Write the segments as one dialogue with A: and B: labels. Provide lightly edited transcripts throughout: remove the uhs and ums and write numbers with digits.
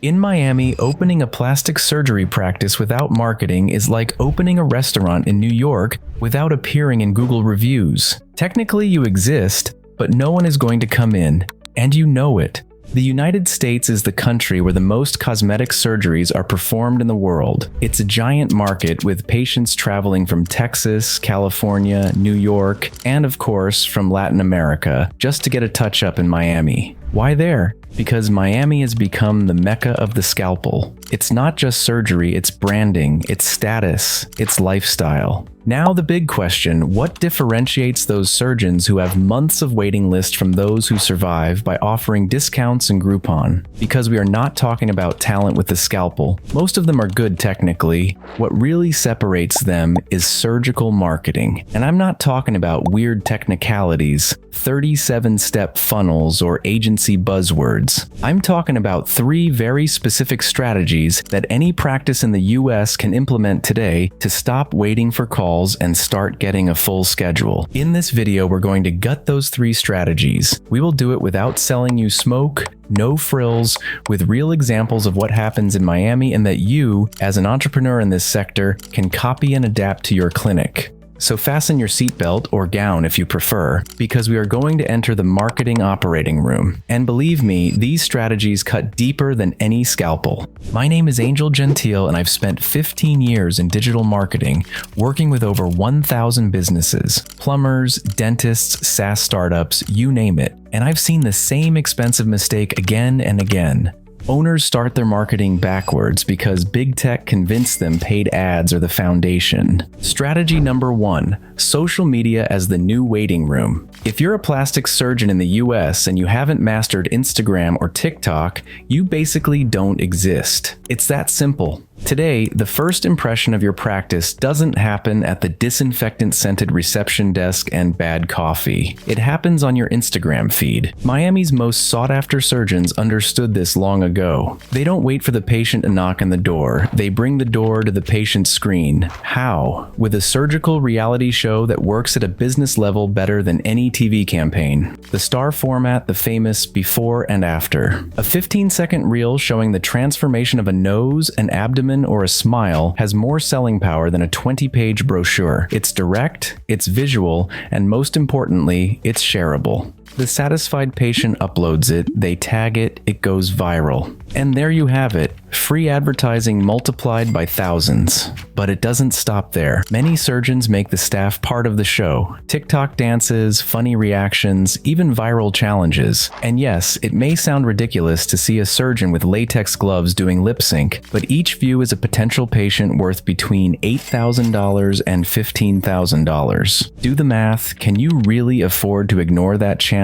A: In Miami, opening a plastic surgery practice without marketing is like opening a restaurant in New York without appearing in Google reviews. Technically, you exist, but no one is going to come in, and you know it. The United States is the country where the most cosmetic surgeries are performed in the world. It's a giant market with patients traveling from Texas, California, New York, and of course from Latin America just to get a touch-up in Miami. Why there? Because Miami has become the mecca of the scalpel. It's not just surgery, it's branding, it's status, it's lifestyle. Now the big question, what differentiates those surgeons who have months of waiting lists from those who survive by offering discounts and Groupon? Because we are not talking about talent with the scalpel. Most of them are good technically. What really separates them is surgical marketing. And I'm not talking about weird technicalities, 37-step funnels, or agency buzzwords. I'm talking about 3 very specific strategies that any practice in the US can implement today to stop waiting for calls and start getting a full schedule. In this video, we're going to gut those 3 strategies. We will do it without selling you smoke, no frills, with real examples of what happens in Miami and that you, as an entrepreneur in this sector, can copy and adapt to your clinic. So fasten your seatbelt or gown if you prefer, because we are going to enter the marketing operating room. And believe me, these strategies cut deeper than any scalpel. My name is Angel Gentile, and I've spent 15 years in digital marketing, working with over 1,000 businesses, plumbers, dentists, SaaS startups, you name it. And I've seen the same expensive mistake again and again. Owners start their marketing backwards because big tech convinced them paid ads are the foundation. Strategy number 1, social media as the new waiting room. If you're a plastic surgeon in the US and you haven't mastered Instagram or TikTok, you basically don't exist. It's that simple. Today, the first impression of your practice doesn't happen at the disinfectant-scented reception desk and bad coffee. It happens on your Instagram feed. Miami's most sought-after surgeons understood this long ago. They don't wait for the patient to knock on the door. They bring the door to the patient's screen. How? With a surgical reality show that works at a business level better than any TV campaign. The star format, the famous before and after. A 15-second reel showing the transformation of a nose, an abdomen, or a smile has more selling power than a 20-page brochure. It's direct, it's visual, and most importantly, it's shareable. The satisfied patient uploads it, they tag it, it goes viral. And there you have it, free advertising multiplied by thousands. But it doesn't stop there. Many surgeons make the staff part of the show. TikTok dances, funny reactions, even viral challenges. And yes, it may sound ridiculous to see a surgeon with latex gloves doing lip sync, but each view is a potential patient worth between $8,000 and $15,000. Do the math, can you really afford to ignore that channel?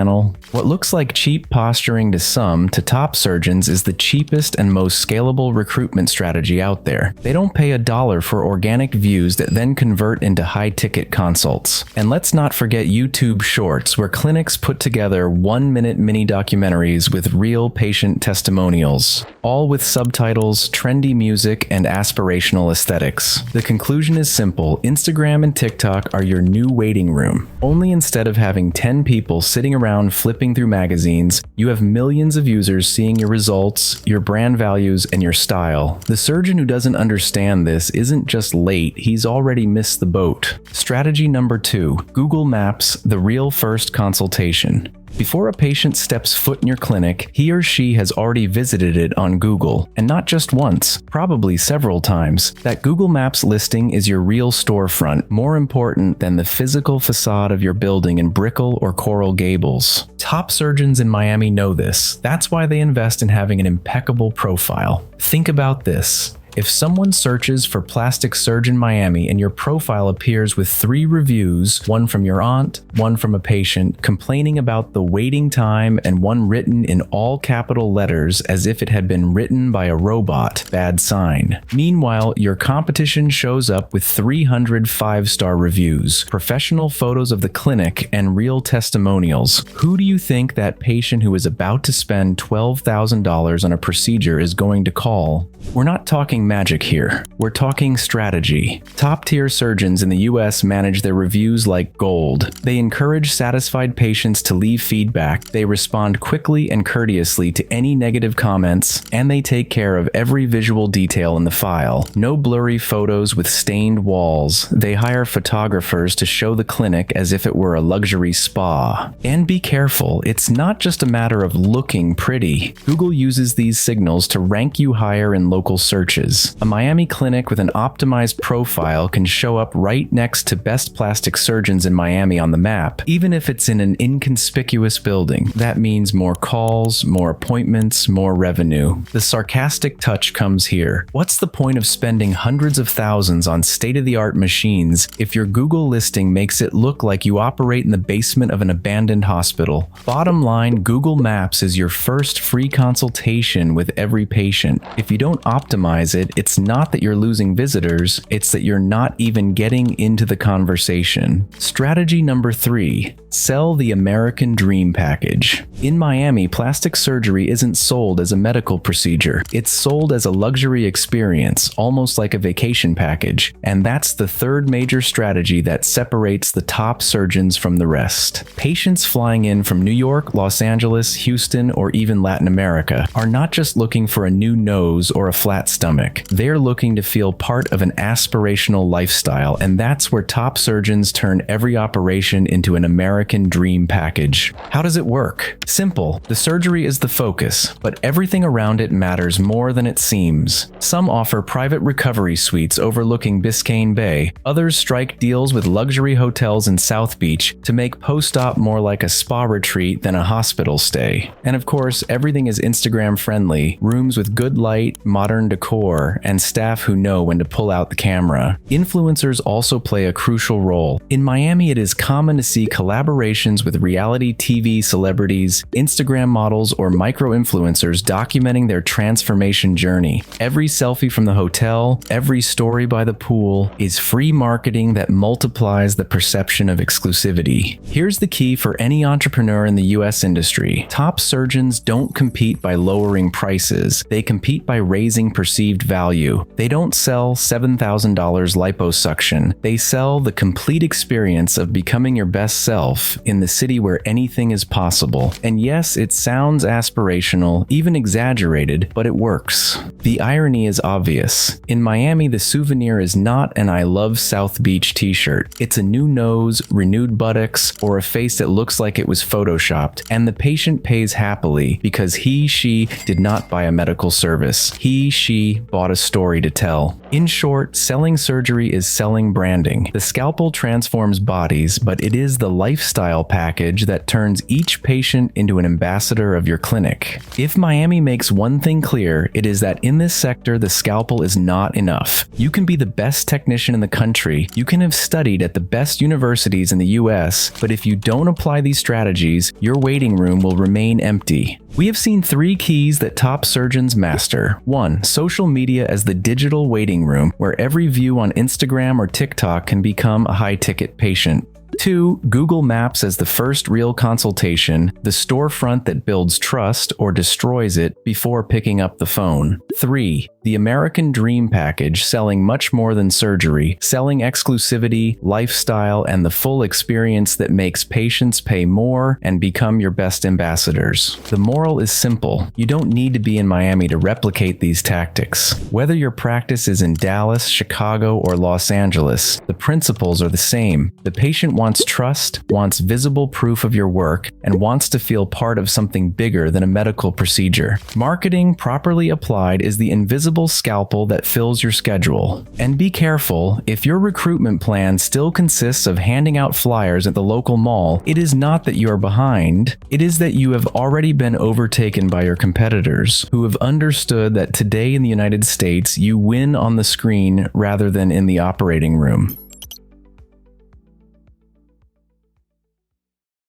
A: What looks like cheap posturing to some, to top surgeons, is the cheapest and most scalable recruitment strategy out there. They don't pay $1 for organic views that then convert into high-ticket consults. And let's not forget YouTube Shorts, where clinics put together 1-minute mini documentaries with real patient testimonials, all with subtitles, trendy music, and aspirational aesthetics. The conclusion is simple: Instagram and TikTok are your new waiting room. Only instead of having 10 people sitting around flipping through magazines, you have millions of users seeing your results, your brand values, and your style. The surgeon who doesn't understand this isn't just late, he's already missed the boat. Strategy number 2, Google Maps, the real first consultation. Before a patient steps foot in your clinic, he or she has already visited it on Google, and not just once, probably several times. That Google Maps listing is your real storefront, more important than the physical facade of your building in Brickell or Coral Gables. Top surgeons in Miami know this. That's why they invest in having an impeccable profile. Think about this. If someone searches for plastic surgeon Miami and your profile appears with 3 reviews, one from your aunt, one from a patient, complaining about the waiting time, and one written in all capital letters as if it had been written by a robot, bad sign. Meanwhile, your competition shows up with 300 5-star reviews, professional photos of the clinic, and real testimonials. Who do you think that patient who is about to spend $12,000 on a procedure is going to call? We're not talking talking magic here. We're talking strategy. Top-tier surgeons in the US manage their reviews like gold. They encourage satisfied patients to leave feedback, they respond quickly and courteously to any negative comments, and they take care of every visual detail in the file. No blurry photos with stained walls. They hire photographers to show the clinic as if it were a luxury spa. And be careful, it's not just a matter of looking pretty. Google uses these signals to rank you higher in local searches. A Miami clinic with an optimized profile can show up right next to best plastic surgeons in Miami on the map, even if it's in an inconspicuous building. That means more calls, more appointments, more revenue. The sarcastic touch comes here. What's the point of spending hundreds of thousands on state-of-the-art machines if your Google listing makes it look like you operate in the basement of an abandoned hospital? Bottom line, Google Maps is your first free consultation with every patient. If you don't optimize it, it's not that you're losing visitors, it's that you're not even getting into the conversation. Strategy number 3. Sell the American Dream Package. In Miami, plastic surgery isn't sold as a medical procedure. It's sold as a luxury experience, almost like a vacation package. And that's the third major strategy that separates the top surgeons from the rest. Patients flying in from New York, Los Angeles, Houston, or even Latin America are not just looking for a new nose or a flat stomach. They're looking to feel part of an aspirational lifestyle, and that's where top surgeons turn every operation into an American Dream Package. How does it work? Simple. The surgery is the focus, but everything around it matters more than it seems. Some offer private recovery suites overlooking Biscayne Bay. Others strike deals with luxury hotels in South Beach to make post-op more like a spa retreat than a hospital stay. And of course, everything is Instagram friendly, rooms with good light, modern decor, and staff who know when to pull out the camera. Influencers also play a crucial role. In Miami, it is common to see collaborations with reality TV celebrities, Instagram models, or micro-influencers documenting their transformation journey. Every selfie from the hotel, every story by the pool is free marketing that multiplies the perception of exclusivity. Here's the key for any entrepreneur in the US industry. Top surgeons don't compete by lowering prices. They compete by raising perceived value. They don't sell $7,000 liposuction. They sell the complete experience of becoming your best self in the city where anything is possible. And yes, it sounds aspirational, even exaggerated, but it works. The irony is obvious. In Miami, the souvenir is not an I Love South Beach t-shirt. It's a new nose, renewed buttocks, or a face that looks like it was photoshopped, and the patient pays happily because she did not buy a medical service. She bought a story to tell. In short, selling surgery is selling branding. The scalpel transforms bodies, but it is the lifestyle package that turns each patient into an ambassador of your clinic. If Miami makes one thing clear, it is that in this sector, the scalpel is not enough. You can be the best technician in the country, you can have studied at the best universities in the US, but if you don't apply these strategies, your waiting room will remain empty. We have seen 3 keys that top surgeons master. 1. Social media as the digital waiting room, where every view on Instagram or TikTok can become a high-ticket patient. 2. Google Maps as the first real consultation, the storefront that builds trust or destroys it before picking up the phone. 3. The American Dream Package, selling much more than surgery, selling exclusivity, lifestyle, and the full experience that makes patients pay more and become your best ambassadors. The moral is simple. You don't need to be in Miami to replicate these tactics. Whether your practice is in Dallas, Chicago, or Los Angeles, the principles are the same. The patient wants trust, wants visible proof of your work, and wants to feel part of something bigger than a medical procedure. Marketing, properly applied, is the invisible scalpel that fills your schedule. And be careful, if your recruitment plan still consists of handing out flyers at the local mall, it is not that you are behind, it is that you have already been overtaken by your competitors, who have understood that today in the United States, you win on the screen rather than in the operating room.